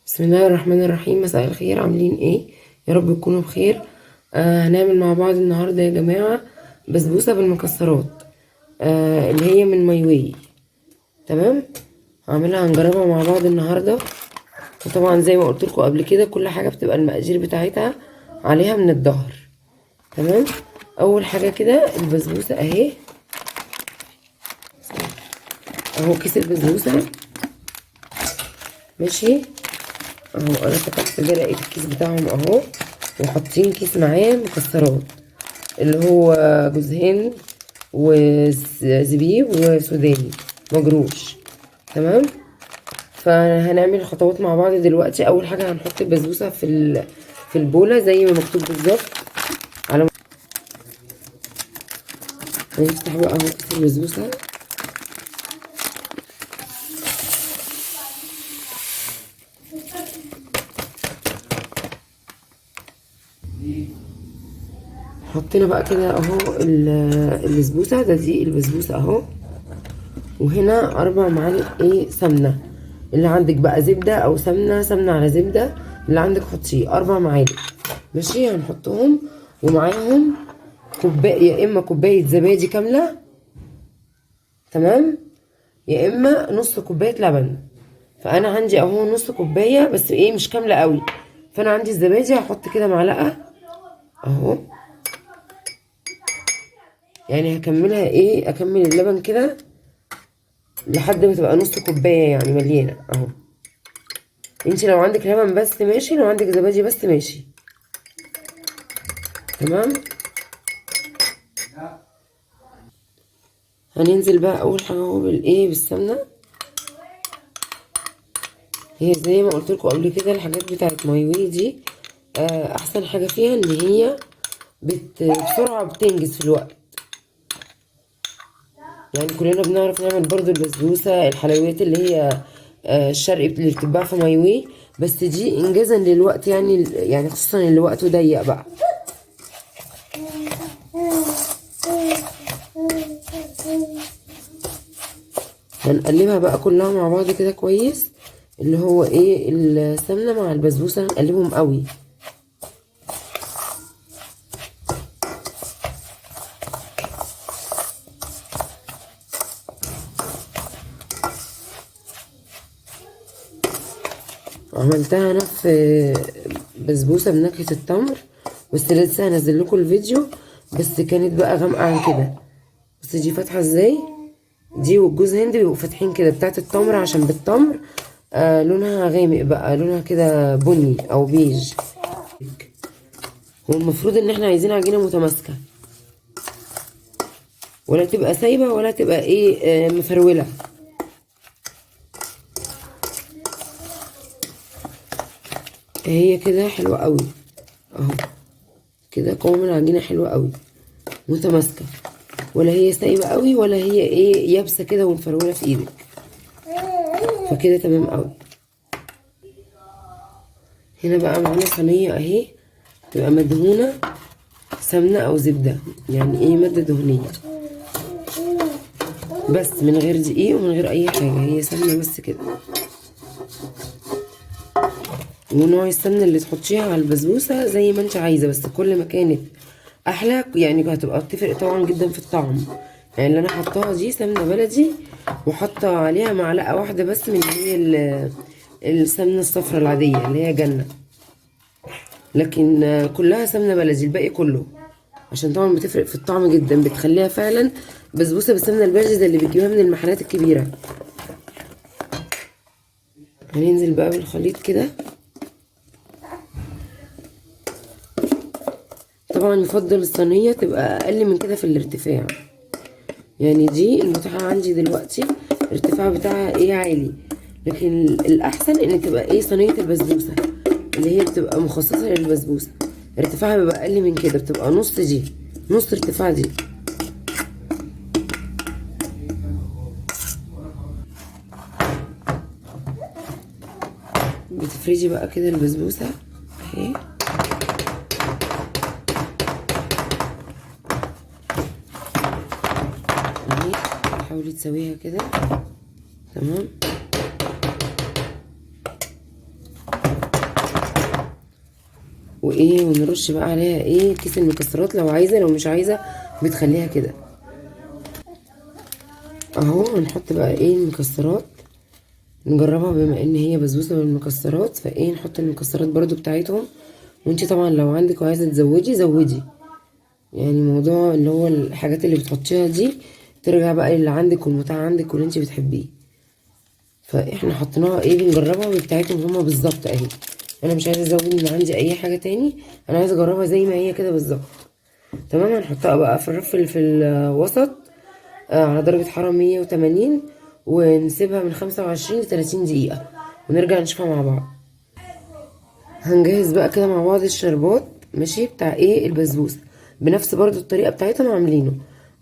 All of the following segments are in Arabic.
بسم الله الرحمن الرحيم. مساء الخير، عاملين ايه؟ يا رب تكونوا بخير. هنعمل مع بعض النهارده يا جماعه بسبوسه بالمكسرات، اللي هي من مايوي. تمام، هنجربها مع بعض النهارده. وطبعا زي ما قلت لكم قبل كده، كل حاجه بتبقى المقادير بتاعتها عليها من الظهر. تمام. اول حاجه كده البسبوسه اهي، اهو كيس البسبوسه. ماشي، اهو انا فتحت ده لقيت الكيس بتاعهم اهو، وحاطين كيس معاه مكسرات اللي هو جوز هند وزبيب وسوداني مجروش. تمام، فهنعمل الخطوات مع بعض دلوقتي. اول حاجه هنحط البسبوسه في البوله زي ما مكتوب بالظبط. على هنفتح بقى اهو كيس البسبوسه. حطينا بقى كده اهو البسبوسه ده، دي البسبوسه اهو. وهنا 4 معالق ايه سمنه، اللي عندك بقى زبده او سمنه على زبده، اللي عندك حطيه 4 معالق. ماشي، هنحطهم ومعاهم كوبايه، يا اما كوبايه زبادي كامله، تمام، يا اما نص كوبايه لبن. فانا عندي اهو نص كوبايه بس ايه مش كامله قوي، فانا عندي الزبادي هحط كده معلقه اهو. يعني هكملها ايه، اكمل اللبن كده لحد ما تبقى نص كوبايه يعني مليانه اهو. انت لو عندك لبن بس ماشي، لو عندك زبادي بس ماشي. تمام. هننزل بقى اول حاجه اهو بالايه بالسمنه. هي زي ما قلت لكم قبل كده، الحاجات بتاعت مايوي دي احسن حاجه فيها ان هي بسرعه بتنجز في الوقت. يعني كلنا بنعرف نعمل برضو البسبوسه، الحلويات اللي هي الشرقي اللي بتتباع في مايوي، بس دي انجازا للوقت، يعني خصوصا اللي وقته ضيق بقى. هنقلبها بقى كلها مع بعض كده كويس، اللي هو ايه السمنه مع البسبوسه هنقلبهم قوي. عملتها انا في بسبوسه بنكهه التمر، بس لسه هنزل لكم الفيديو. بس كانت بقى غامقه عن كده. بس دي فاتحه ازاي، دي والجوز هند بيبقوا فاتحين كده. بتاعت التمر عشان بالتمر لونها غامق بقى، لونها كده بني او بيج. والمفروض ان احنا عايزين عجينه متماسكه، ولا تبقى سايبه ولا تبقى ايه مفروله. هي كده حلوه قوي اهو، كده قوام العجينه حلوه قوي متماسكه، ولا هي سايبه قوي ولا هي ايه يابسه كده ومفروله في ايدك. فكده تمام قوي. هنا بقى معانا صينيه اهي، تبقى مدهونه سمنه او زبده، يعني ايه ماده دهنيه بس، من غير دقيق ومن غير اي حاجه، هي سمنه بس كده. ونوع السمنه اللي تحطيها على البسبوسه زي ما انت عايزه، بس كل ما كانت احلى يعني هتبقى بتفرق طبعا جدا في الطعم. يعني اللي انا حطاها دي سمنه بلدي، وحاطه عليها معلقه واحده بس من اللي هي السمنه الصفراء العاديه اللي هي جنه، لكن كلها سمنه بلدي الباقي كله، عشان طبعا بتفرق في الطعم جدا، بتخليها فعلا بسبوسه بالسمنه البلدي زي اللي بتجيبها من المحلات الكبيره. هننزل بقى بالخليط كده. طبعا يفضل الصينيه تبقى اقل من كده في الارتفاع، يعني دي المتاحه عندي دلوقتي الارتفاع بتاعها ايه عالي، لكن الاحسن ان تبقى ايه صينيه البسبوسه اللي هي بتبقى مخصصه للبسبوسه، ارتفاعها بيبقى اقل من كده، بتبقى نص دي، نص ارتفاع دي. بتفردي بقى كده البسبوسه اهي، اهي حاولي تسويها كده. تمام، وايه ونرش بقى عليها ايه كيس المكسرات لو عايزه، لو مش عايزه بتخليها كده اهو. هنحط بقى ايه المكسرات، نجربها بما ان هي بسبوسه بالمكسرات، فايه نحط المكسرات برضو بتاعتهم. وانتي طبعا لو عندك وعايزه تزودي زودي، يعني موضوع اللي هو الحاجات اللي بتحطيها دي ترجع بقى اللي عندك والمتاح عندك واللي انتي بتحبيه. فاحنا حطيناها ايه بنجربها بتاعتهم هما بالظبط اهي. انا مش عايزه ازود من عندي اي حاجه تاني، انا عايزه اجربها زي ما هي كده بالظبط. تمام. هنحطها بقى في الرف اللي في الوسط على درجه حراره 180، ونسيبها من 25 ل 30 دقيقه ونرجع نشوفها مع بعض. هنجهز بقى كده مع بعض الشربات ماشي بتاع ايه البسبوسه بنفس برضو الطريقه بتاعتهم عاملينه.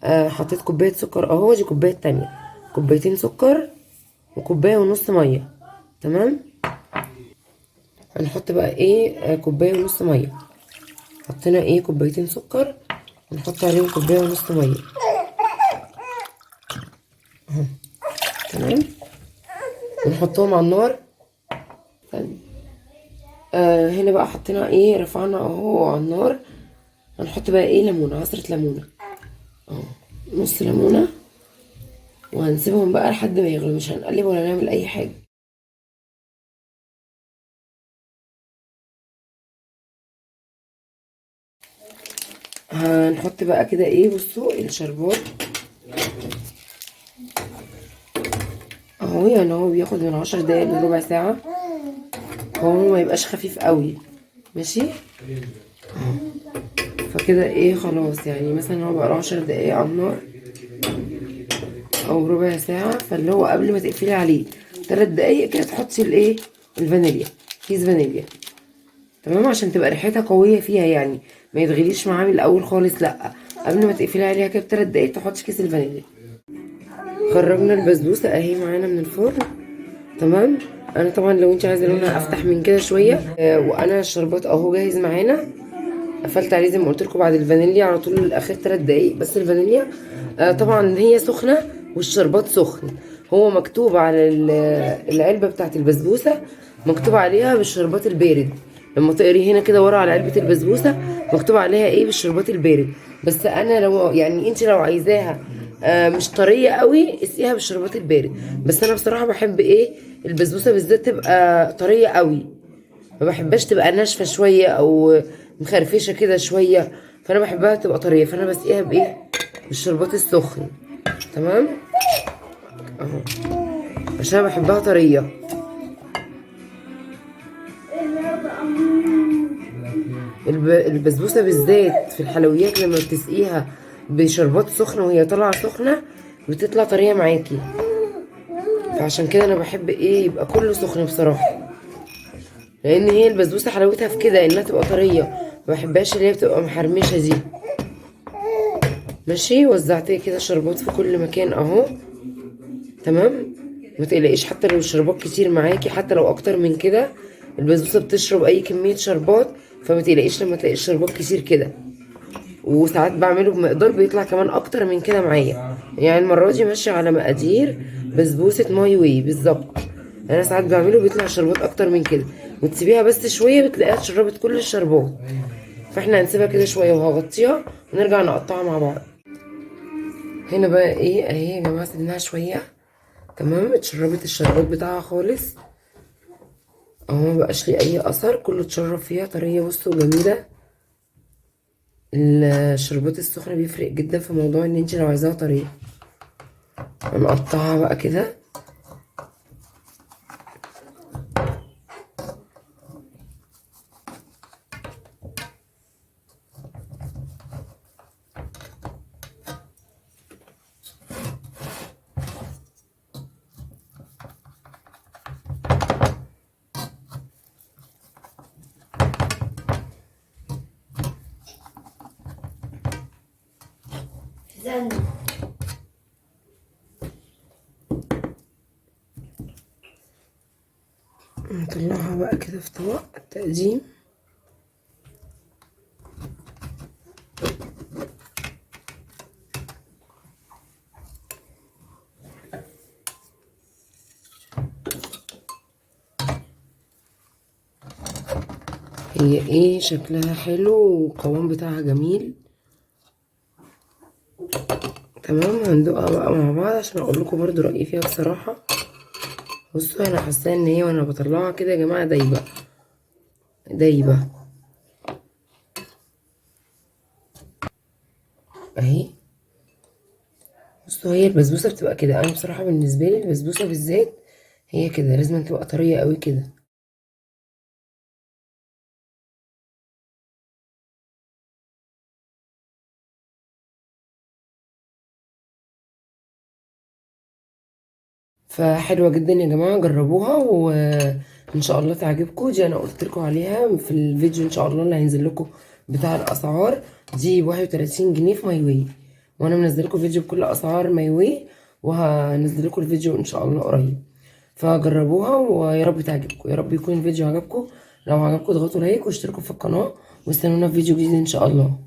حطيت كوبايه سكر اهو، دي كوبايه تانية، كوبايتين سكر وكوبايه ونص ميه. تمام. هنحط بقى ايه كوبايه ونص ميه. حطينا ايه كوبايتين سكر، ونحط عليهم كوبايه ونص ميه اهو. تمام. ونحطهم على النار. هنا بقى حطينا ايه رفعنا اهو على النار. هنحط بقى ايه ليمونه، عصره ليمونه اهو، نص ليمونه. وهنسيبهم بقى لحد ما يغلوا، مش هنقلب ولا نعمل اي حاجه. هنحط بقى كده ايه بصوا الشربات اهو، يعني هو بياخد من 10 دقايق لربع ساعه، هو ما يبقاش خفيف قوي ماشي. فكده ايه خلاص، يعني مثلا هو بقى 10 دقايق على النار او ربع ساعه، فاللي هو قبل ما تقفلي عليه 3 دقايق كده تحطي الايه الفانيليا، كيس فانيليا. تمام. عشان تبقى ريحتها قويه فيها، يعني ما يتغليش معاه من الاول خالص، لا قبل ما تقفلي عليها كده ب3 دقايق تحطي كيس الفانيليا. خرجنا البسبوسه اهي معانا من الفرن. تمام. انا طبعا لو انت عايزه لونها افتح من كده شويه وانا الشربات اهو جاهز معانا. قفلت عليه زي ما قلت لكم بعد الفانيليا على طول اخر 3 دقايق بس الفانيليا. طبعا هي سخنه والشربات سخن. هو مكتوب على العلبه بتاعت البسبوسه، مكتوب عليها بالشربات البارد. لما تقري هنا كده ورا على علبه البسبوسه مكتوب عليها ايه بالشربات البارد. بس انا لو يعني انت لو عايزاها مش طريه قوي اسقيها بالشربات البارد. بس انا بصراحه بحب ايه البسبوسه بالذات تبقى طريه قوي، ما بحبهاش تبقى ناشفه شويه او مخرفشه كده شويه، فانا بحبها تبقى طريه، فانا بسقيها بايه بالشربات السخن. تمام اهو عشان أنا بحبها طريه. البسبوسه بالذات في الحلويات لما بتسقيها بشربات سخنه وهي طالعه سخنه بتطلع طريه معاكي، فعشان كده انا بحب ايه يبقى كله سخن بصراحه، لان هي البسبوسه حلاوتها في كده انها تبقى طريه، ما بحبهاش اللي هي بتبقى محرمشه دي. ماشي. وزعت كده شربات في كل مكان اهو. تمام. ما تقلقيش حتى لو الشربات كتير معاكي، حتى لو اكتر من كده البسبوسه بتشرب اي كميه شربات، فما تقلقيش لما تلاقي الشربات كتير كده. وساعات بعمله بمقدار بيطلع كمان اكتر من كده معايا، يعني المره دي ماشيه على مقادير بسبوسه ماي واي بالظبط. انا ساعات بعمله بيطلع شربات اكتر من كده، وتسيبيها بس شويه بتلاقيها شربت كل الشربات. فاحنا هنسيبها كده شويه وهغطيها ونرجع نقطعها مع بعض. هنا بقى ايه اهي يا جماعه سيبناها شويه. تمام. اتشربت الشربات بتاعها خالص اهو، مبقاش ليه اي اثر، كله اتشرب فيها طريه بصوا جميله. الشربات السخنه بيفرق جدا في موضوع ان انت لو عايزاها طريه. هنقطعها بقى كده. نطلعها بقى كده في طبق التقديم. هي ايه شكلها حلو والقوام بتاعها جميل. تمام، هندوقها بقى مع بعض عشان اقول لكم برضو رايي فيها بصراحه. بصوا انا حاسه ان هي وانا بطلعها كده يا جماعه دايبه دايبه اهي. بصوا هي البسبوسه بتبقى كده، انا بصراحه بالنسبه لي البسبوسه بالذات هي كده لازم تبقى طريه قوي كده. فحلوه جدا يا جماعه، جربوها وان شاء الله تعجبكم. دي انا قلت لكم عليها في الفيديو ان شاء الله اللي هينزل لكم بتاع الاسعار. دي 31 جنيه في ماي واي، وانا منزل لكم فيديو بكل اسعار ماي واي، وهنزل لكم الفيديو ان شاء الله قريب. فجربوها ويا رب تعجبكم، يا رب يكون الفيديو عجبكم. لو عجبكم اضغطوا لايك واشتركوا في القناه، واستنونا في فيديو جديد ان شاء الله.